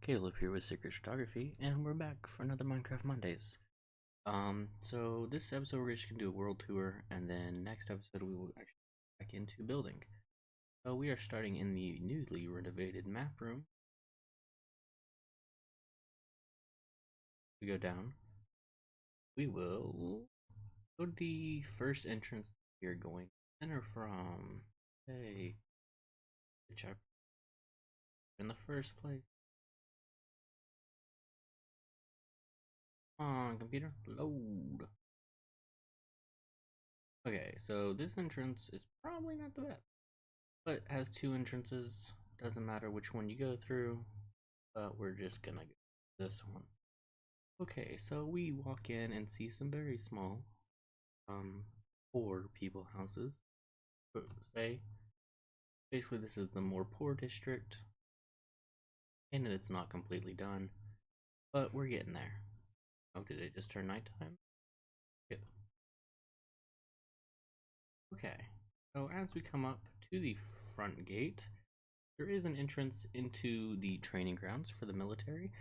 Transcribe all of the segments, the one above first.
Caleb here with Secret Photography, and we're back for another Minecraft Mondays. So this episode we're just gonna do a world tour, and then next episode we will actually get back into building. So we are starting in the newly renovated map room. We go down. We will go to the first entrance we are going to enter from. Hey, which I in the first place. Come on, computer, load. Okay, so this entrance is probably not the best, but it has two entrances. Doesn't matter which one you go through, but we're just gonna go this one. Okay, so we walk in and see some very small, poor people houses. Say, basically, this is the more poor district, and it's not completely done, but we're getting there. Oh, did it just turn nighttime? Yeah. Okay, so as we come up to the front gate, there is an entrance into the training grounds for the military,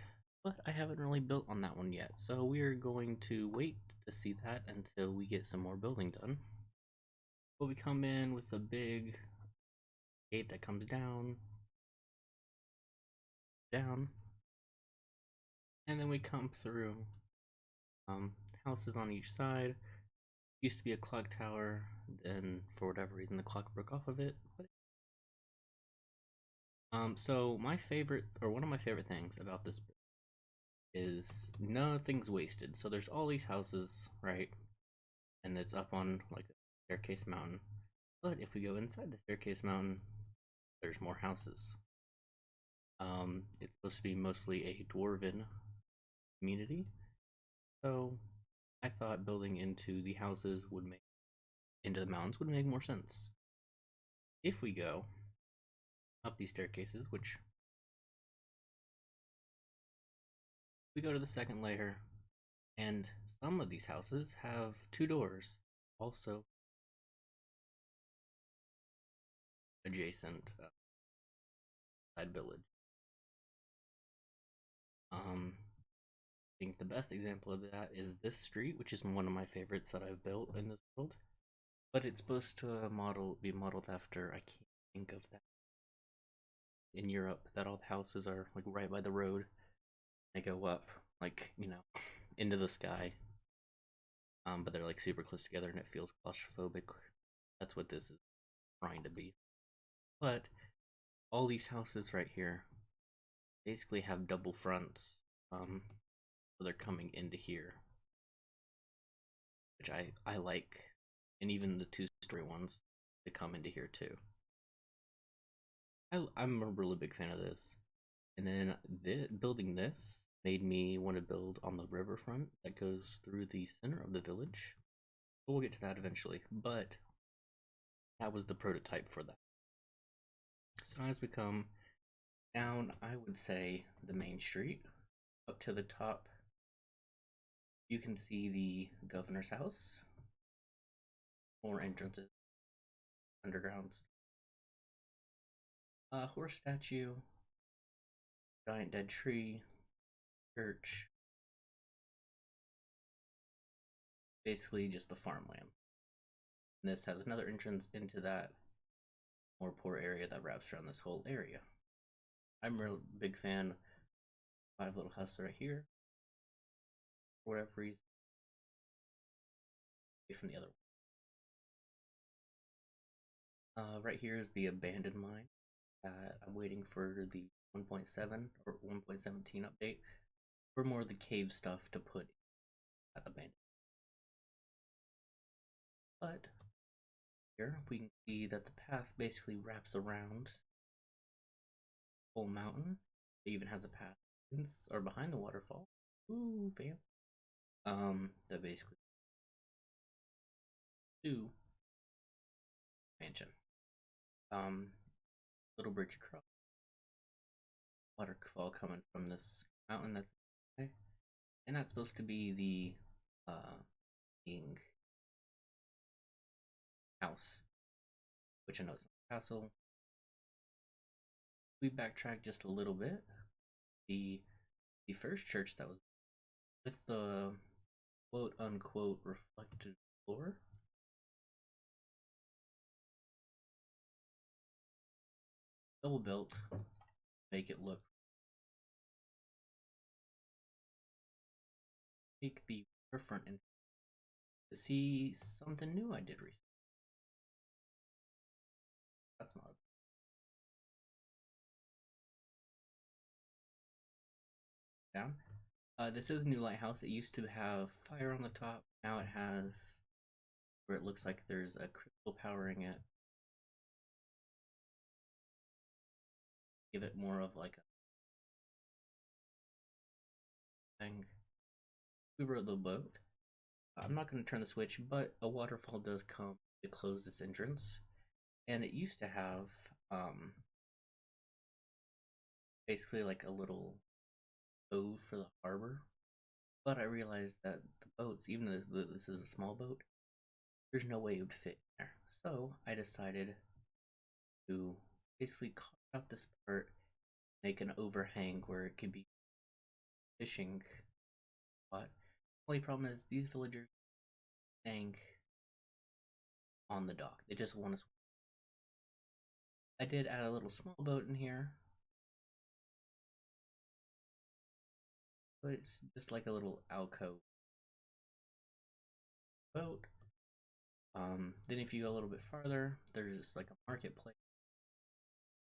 but I haven't really built on that one yet, so we are going to wait to see that until we get some more building done. But we come in with a big gate that comes down, and then we come through houses on each side. Used to be a clock tower, then for whatever reason the clock broke off of it. So my favorite, or one of my favorite things about this is nothing's wasted. So there's all these houses, right? And it's up on like a staircase mountain. But if we go inside the staircase mountain, there's more houses. It's supposed to be mostly a dwarven community. So I thought building into the houses would make into the mountains would make more sense. If we go up these staircases, which we go to the second layer, and some of these houses have two doors, also adjacent side village. I think the best example of that is this street, which is one of my favorites that I've built in this world. But it's supposed to be modeled after, I can't think of that, in Europe, that all the houses are like right by the road. They go up like, into the sky. But they're like super close together and it feels claustrophobic. That's what this is trying to be. But all these houses right here basically have double fronts. So they're coming into here, which I like, and even the two-story ones they come into here too. I'm a really big fan of this. And then building this made me want to build on the riverfront that goes through the center of the village. We'll get to that eventually, but that was the prototype for that. So as we come down, I would say the main street up to the top, you can see the governor's house, more entrances, undergrounds, horse statue, giant dead tree, church, basically just the farmland. And this has another entrance into that more poor area that wraps around this whole area. I'm a real big fan. Five little houses right here. For whatever reason, from the other one. Right here is the abandoned mine. I'm waiting for the 1.7 or 1.17 update for more of the cave stuff to put at abandoned. But here we can see that the path basically wraps around the whole mountain. It even has a path or behind the waterfall. Ooh, fam. That basically to mansion. Little bridge across. Waterfall coming from this mountain that's okay. And that's supposed to be the king house, which I know is a castle. We backtrack just a little bit. the the first church that was with the quote unquote reflected floor. Double built, make it look, make the front and to see something new I did recently. That's not down. This is new Lighthouse. It used to have fire on the top. Now it has where it looks like there's a crystal powering it. Give it more of like a thing. We rode the boat. I'm not going to turn the switch, but a waterfall does come to close this entrance. And it used to have basically like a little cove for the harbor. But I realized that the boats, even though this is a small boat, there's no way it would fit in there. So I decided to basically carve out this part, make an overhang where it could be fishing spot. Only problem is these villagers staying on the dock. They just want to swim. I did add a little small boat in here. But it's just like a little alcove boat. Then if you go a little bit farther, there's like a marketplace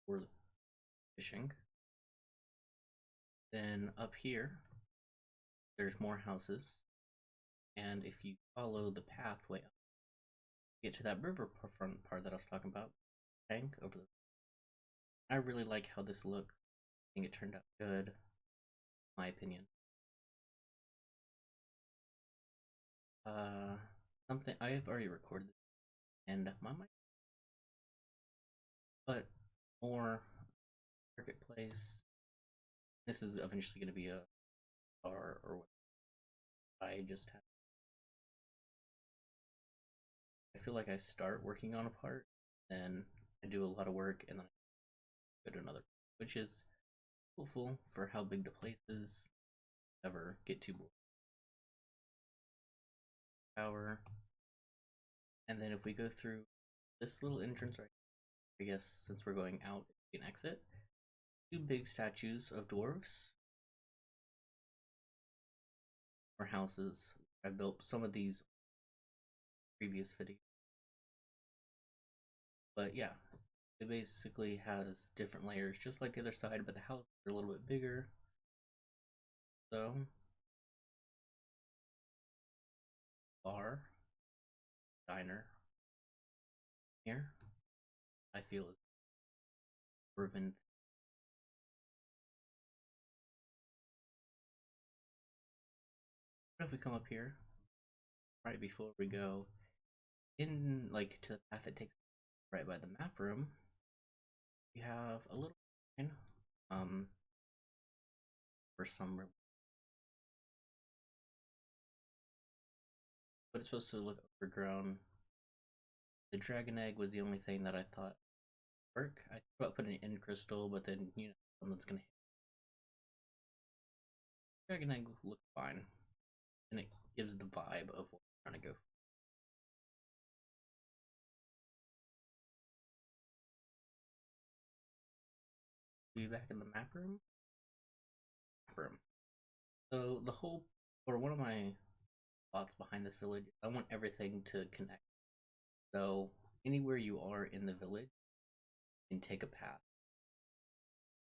for fishing. Then up here, there's more houses. And if you follow the pathway up, you get to that riverfront part that I was talking about. Tank over the. I really like how this looks. I think it turned out good, in my opinion. Something I have already recorded, and my mic, but more marketplace. This is eventually going to be a bar or what I just have. I feel like I start working on a part, then I do a lot of work, and then I go to another, which is helpful for how big the place is. Never get too bored. Power, and then if we go through this little entrance right, I guess since we're going out, we can exit. Two big statues of dwarves or houses. I built some of these previous videos, but yeah, it basically has different layers, just like the other side, but the houses are a little bit bigger. So, bar, diner, here, I feel is proven. What if we come up here, right before we go in, like to the path that takes right by the map room, we have a little sign, for some, but it's supposed to look overgrown. The dragon egg was the only thing that I thought work. I thought about putting it in crystal, but then someone's gonna hit. Dragon egg look fine, and it gives the vibe of what we're trying to go for. Be back in the map room. So the whole, or one of my thoughts behind this village, I want everything to connect. So anywhere you are in the village, you can take a path.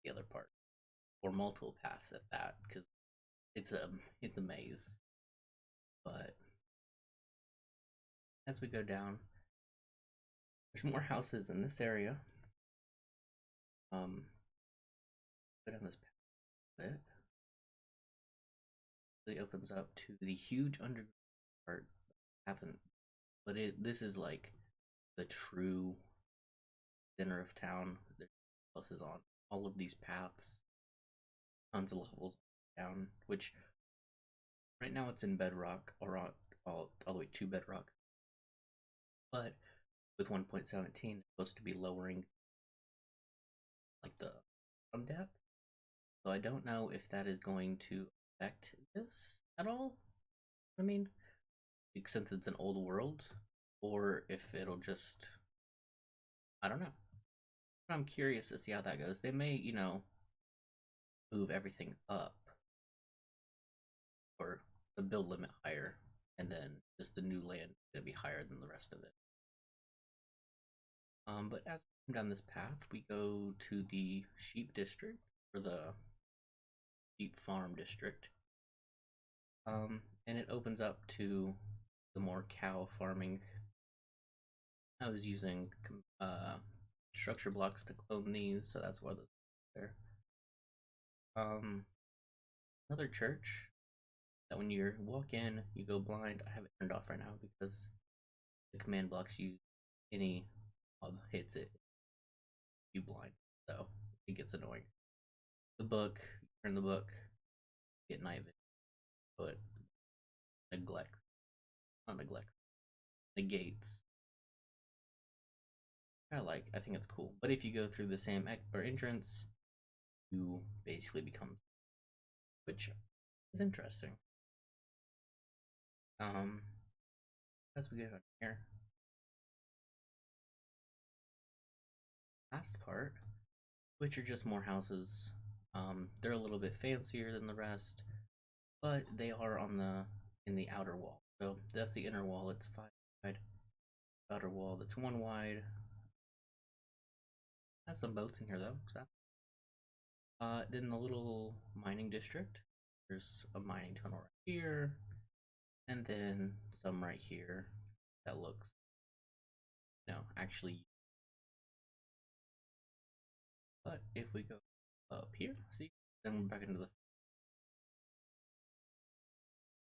The other part, or multiple paths at that, because it's a maze. But as we go down, there's more houses in this area. Go down this path a bit. It opens up to the huge underground part. Haven't, but this is like the true center of town. There's houses on all of these paths, tons of levels down. Which right now it's in bedrock, or all the way to bedrock. But with 1.17, it's supposed to be lowering like the depth. So I don't know if that is going to affect this at all. I mean, since it's an old world, or if it'll just, I don't know. I'm curious to see how that goes. They may, move everything up or the build limit higher, and then just the new land gonna be higher than the rest of it. But as we come down this path, we go to the sheep district or the sheep farm district, and it opens up to the more cow farming. I was using structure blocks to clone these, so that's why those are there. Another church that when you walk in, you go blind. I have it turned off right now because the command blocks use any hits it, you blind, so it gets annoying. The book, turn the book, get night vision, but neglect, not neglect, negates. I think it's cool. But if you go through the same or entrance, you basically become, which is interesting. As we get on here, last part, which are just more houses. They're a little bit fancier than the rest, but they are in the outer wall. So that's the inner wall. It's 5 wide. Outer wall that's 1 wide. Has some boats in here though. So then the little mining district. There's a mining tunnel right here, and then some right here that looks, actually. But if we go up here, see, then we're back into the.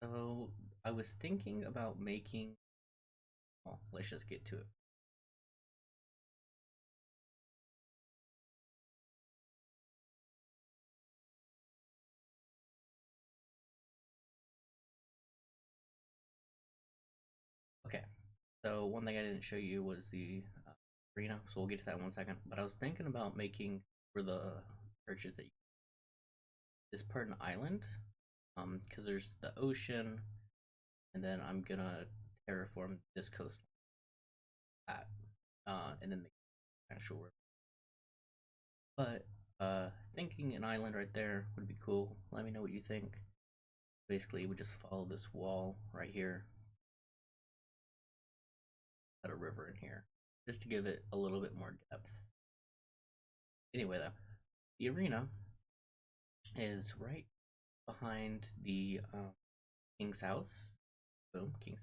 So I was thinking about making. Well, let's just get to it. Okay, so one thing I didn't show you was the arena, so we'll get to that in 1 second. But I was thinking about making for the churches that this part an island, because there's the ocean, and then I'm gonna terraform this coast, and then the actual river. But thinking an island right there would be cool. Let me know what you think. Basically, we just follow this wall right here, at a river in here, just to give it a little bit more depth. Anyway, though, the arena is right behind the king's house. Boom, king's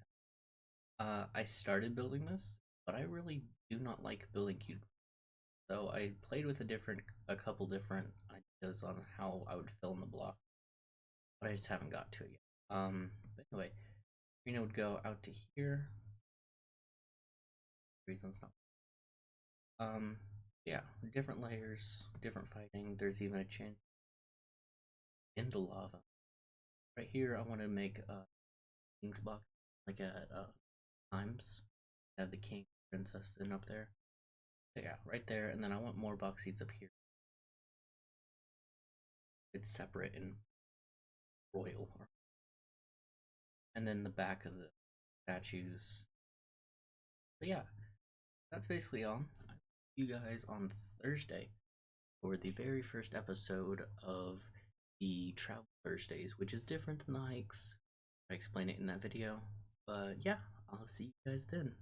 house. I started building this, but I really do not like building cute. So I played with a couple different ideas on how I would fill in the block, but I just haven't got to it yet. But anyway, arena would go out to here. Reasons not. Yeah, different layers, different fighting. There's even a change into lava. Right here, I want to make a king's box, like at times. Have the king, princess sitting up there. So yeah, right there, and then I want more box seats up here. It's separate and royal. And then the back of the statues. But yeah, that's basically all. I'll see you guys on Thursday for the very first episode of the Travel Thursdays, which is different than the hikes. I explain it in that video. But yeah, I'll see you guys then.